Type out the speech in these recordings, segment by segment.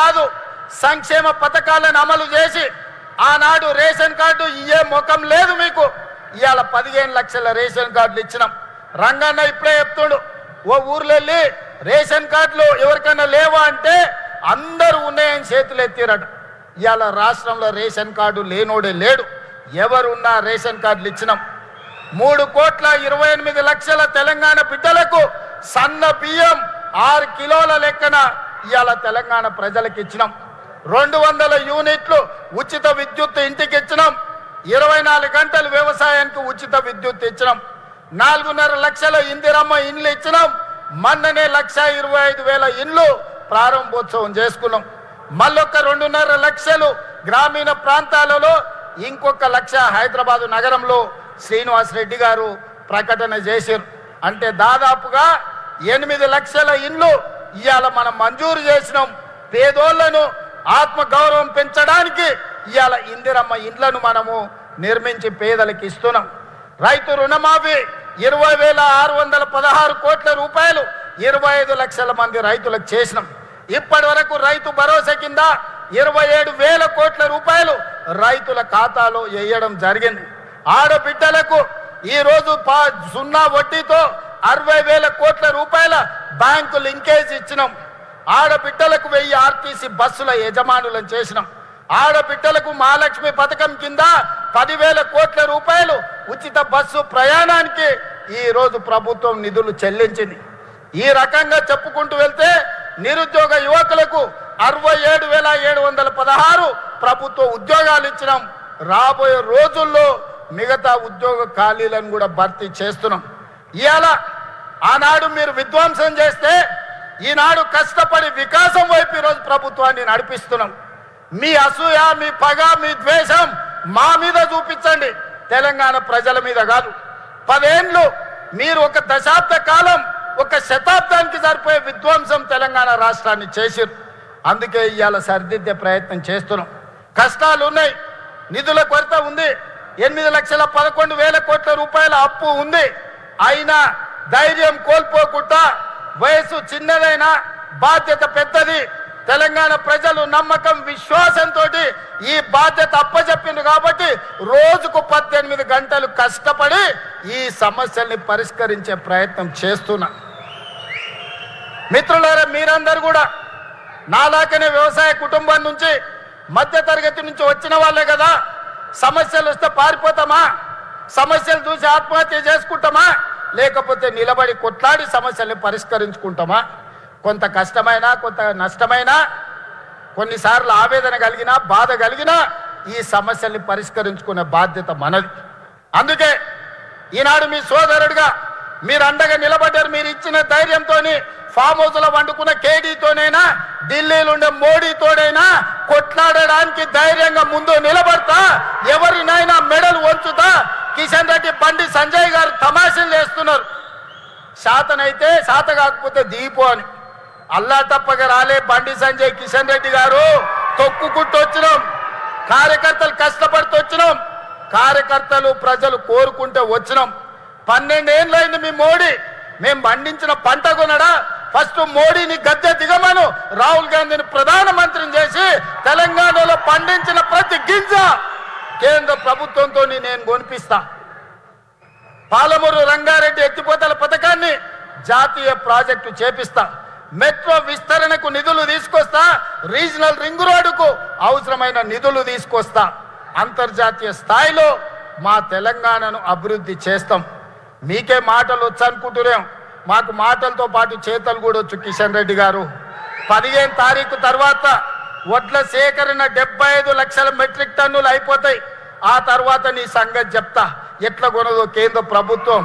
కాదు సంక్షేమ పథకాలను అమలు చేసి ఆనాడు రేషన్ కార్డు ఇయ్యే ముఖం లేదు మీకు. ఇవాళ 15 లక్షల రేషన్ కార్డులు ఇచ్చినాం. రంగన్న ఇప్పుడే చెప్తుండు, ఓ ఊర్లో వెళ్ళి రేషన్ కార్డులు ఎవరికైనా లేవా అంటే అందరూ ఉన్నాయని చేతులు ఎత్తిరట. ఇవాళ రాష్ట్రంలో రేషన్ కార్డు లేనోడే లేడు. ఎవరున్నా రేషన్ కార్డులు ఇచ్చినాం. 3,28,00,000 తెలంగాణ బిడ్డలకు సన్న బియ్యం 6 కిలోల లెక్కన ఇవాళ తెలంగాణ ప్రజలకు ఇచ్చినాం. 200 యూనిట్లు ఉచిత విద్యుత్ ఇంటికి ఇచ్చినాం. 24 గంటలు వ్యవసాయానికి ఉచిత విద్యుత్ ఇచ్చినాం. 4.5 లక్షల ఇందిరమ్మ ఇండ్లు ఇచ్చినాం. మొన్ననే 1,25,000 ఇండ్లు ప్రారంభోత్సవం చేసుకున్నాం. మళ్ళొక్క 2.5 లక్షలు గ్రామీణ ప్రాంతాలలో, ఇంకొక 1,00,000 హైదరాబాదు నగరంలో శ్రీనివాస్ రెడ్డి గారు ప్రకటన చేశారు. అంటే దాదాపుగా 8 లక్షల ఇండ్లు ఇవాళ మనం మంజూరు చేసినాం. పేదోళ్లను ఆత్మగౌరవం పెంచడానికి ఇవాళ ఇందిరమ్మ ఇండ్లను మనము నిర్మించి పేదలకు ఇస్తున్నాం. రైతు రుణమాఫీ 20,616 కోట్ల రూపాయలు 25 లక్షల మంది రైతులకు చేసినాం. ఇప్పటి వరకు రైతు భరోసా కింద 27,000 కోట్ల రూపాయలు రైతుల ఖాతాలో వేయడం జరిగింది. ఆడబిడ్డలకు ఈరోజు 0 వడ్డీతో 60,000 కోట్ల రూపాయల బ్యాంకు లింకేజ్ ఇచ్చినాం. ఆడబిడ్డలకు 1000 ఆర్టీసీ బస్సుల యజమానులను చేసినాం. ఆడబిడ్డలకు మహాలక్ష్మి పథకం కింద 10,000 కోట్ల రూపాయలు ఉచిత బస్సు ప్రయాణానికి ఈరోజు ప్రభుత్వం నిధులు చెల్లించింది. ఈ రకంగా చెప్పుకుంటూ వెళ్తే నిరుద్యోగ యువకులకు 67,716 ప్రభుత్వ ఉద్యోగాలు ఇచ్చినాం. రాబోయే రోజుల్లో మిగతా ఉద్యోగ ఖాళీలను కూడా భర్తీ చేస్తున్నాం. ఇవాళ ఆనాడు మీరు విధ్వంసం చేస్తే ఈనాడు కష్టపడి వికాసం వైపు ఈరోజు ప్రభుత్వాన్ని నడిపిస్తున్నాం. మీ అసూయ, మీ పగ, మీ ద్వేషం మా మీద చూపించండి, తెలంగాణ ప్రజల మీద కాదు. 10 ఏళ్ళు మీరు ఒక దశాబ్ద కాలం, ఒక శతాబ్దానికి సరిపోయే విధ్వంసం తెలంగాణ రాష్ట్రాన్ని చేసిరు. అందుకే ఇవాళ సరిదిద్దే ప్రయత్నం చేస్తున్నాం. కష్టాలు ఉన్నాయి, నిధుల కొరత ఉంది, 8,11,000 కోట్ల రూపాయల అప్పు ఉంది. అయినా ధైర్యం కోల్పోకుండా, వయసు చిన్నదైనా బాధ్యత పెద్దది, తెలంగాణ ప్రజలు నమ్మకం విశ్వాసంతో ఈ బాధ్యత అప్పచెప్పిండ్రు కాబట్టి రోజుకు 18 గంటలు కష్టపడి ఈ సమస్యల్ని పరిష్కరించే ప్రయత్నం చేస్తున్నా. మిత్రులారా, మీరందరూ కూడా నాలాకనే వ్యవసాయ కుటుంబం నుంచి, మధ్యతరగతి నుంచి వచ్చిన వాళ్ళే కదా. సమస్యలు వస్తే పారిపోతామా? సమస్యలు చూసి ఆత్మహత్య చేసుకుంటామా? లేకపోతే నిలబడి కొట్లాడి సమస్యల్ని పరిష్కరించుకుంటామా? కొంత కష్టమైనా, కొంత నష్టమైనా, కొన్నిసార్లు ఆవేదన కలిగినా, బాధ కలిగినా ఈ సమస్యల్ని పరిష్కరించుకునే బాధ్యత మనది. అందుకే ఈనాడు మీ సోదరుడిగా మీరు అండగా నిలబడ్డారు. మీరు ఇచ్చిన ధైర్యంతో ఫామ్ హౌస్లో వండుకున్న కేడీతోనైనా, ఢిల్లీలో ఉండే మోడీతోనైనా కొట్లాడడానికి ధైర్యంగా ముందు నిలబడతా, ఎవరినైనా మెడలు వంచుతా. కిషన్ రెడ్డి, బండి సంజయ్ గారు తమాషలు చేస్తున్నారు. శాతనైతే శాత కాకపోతే దీపో అని. అల్లా తప్పగా రాలే బండి సంజయ్, కిషన్ రెడ్డి గారు. తొక్కుకుంటూ వచ్చినాం, కార్యకర్తలు కష్టపడుతూ వచ్చినాం, కార్యకర్తలు ప్రజలు కోరుకుంటే వచ్చినాం. 12 ఏళ్ళు అయింది మీ మోడీ. మేము పండించిన పంట కొనడా? ఫస్ట్ మోడీని గద్దె దిగమను, రాహుల్ గాంధీని ప్రధానమంత్రిని చేసి తెలంగాణలో పండించిన ప్రతి గింజ కేంద్ర ప్రభుత్వంతో నేను కొనిపిస్తా. పాలమూరు రంగారెడ్డి ఎత్తిపోతల పథకాన్ని జాతీయ ప్రాజెక్టు చేపిస్తా. మెట్రో విస్తరణకు నిధులు తీసుకొస్తా. రీజనల్ రింగ్ రోడ్డుకు అవసరమైన నిధులు తీసుకొస్తా. అంతర్జాతీయ స్థాయిలో మా తెలంగాణను అభివృద్ధి చేస్తాం. మీకే మాటలు వచ్చు అనుకుంటున్నాం, మాకు మాటలతో పాటు చేతలు కూడా వచ్చు. కిషన్ రెడ్డి గారు, 15 తారీఖు తర్వాత వడ్ల సేకరణ 75 లక్షల మెట్రిక్ టన్నులు అయిపోతాయి. ఆ తర్వాత నీ సంగతి చెప్తా. ఎట్లా కొనదో కేంద్ర ప్రభుత్వం,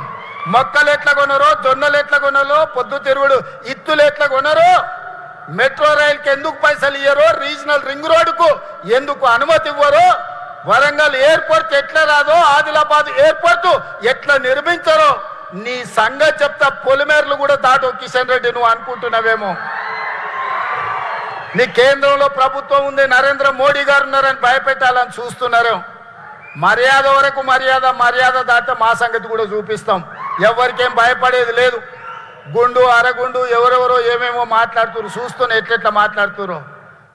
మొక్కలు ఎట్లా కొనరో, జొన్నలు ఎట్లా కొనరో, పొద్దు తిరుగుడు ఇత్తులు ఎట్లా కొనరో, మెట్రో రైలుకి ఎందుకు పైసలు ఇయ్యరో, రీజనల్ రింగ్ రోడ్డుకు ఎందుకు అనుమతి ఇవ్వరో, వరంగల్ ఎయిర్పోర్ట్ ఎట్లా రాదో, ఆదిలాబాద్ ఎయిర్పోర్ట్ ఎట్లా నిర్మించరో నీ సంగతి చెప్తా. పొలిమేరలు కూడా దాటో కిషన్ రెడ్డి, నువ్వు అనుకుంటున్నావేమో. నీ కేంద్రంలో ప్రభుత్వం ఉంది, నరేంద్ర మోడీ గారు ఉన్నారని భయపెట్టాలని చూస్తున్నారు. మర్యాద వరకు మర్యాద, మర్యాద దాటితే మా సంగతి కూడా చూపిస్తాం. ఎవరికేం భయపడేది లేదు. గుండు అరగుండు ఎవరెవరో ఏమేమో మాట్లాడుతున్నారు, చూస్తున్నా ఎట్లెట్లా మాట్లాడుతున్నారు.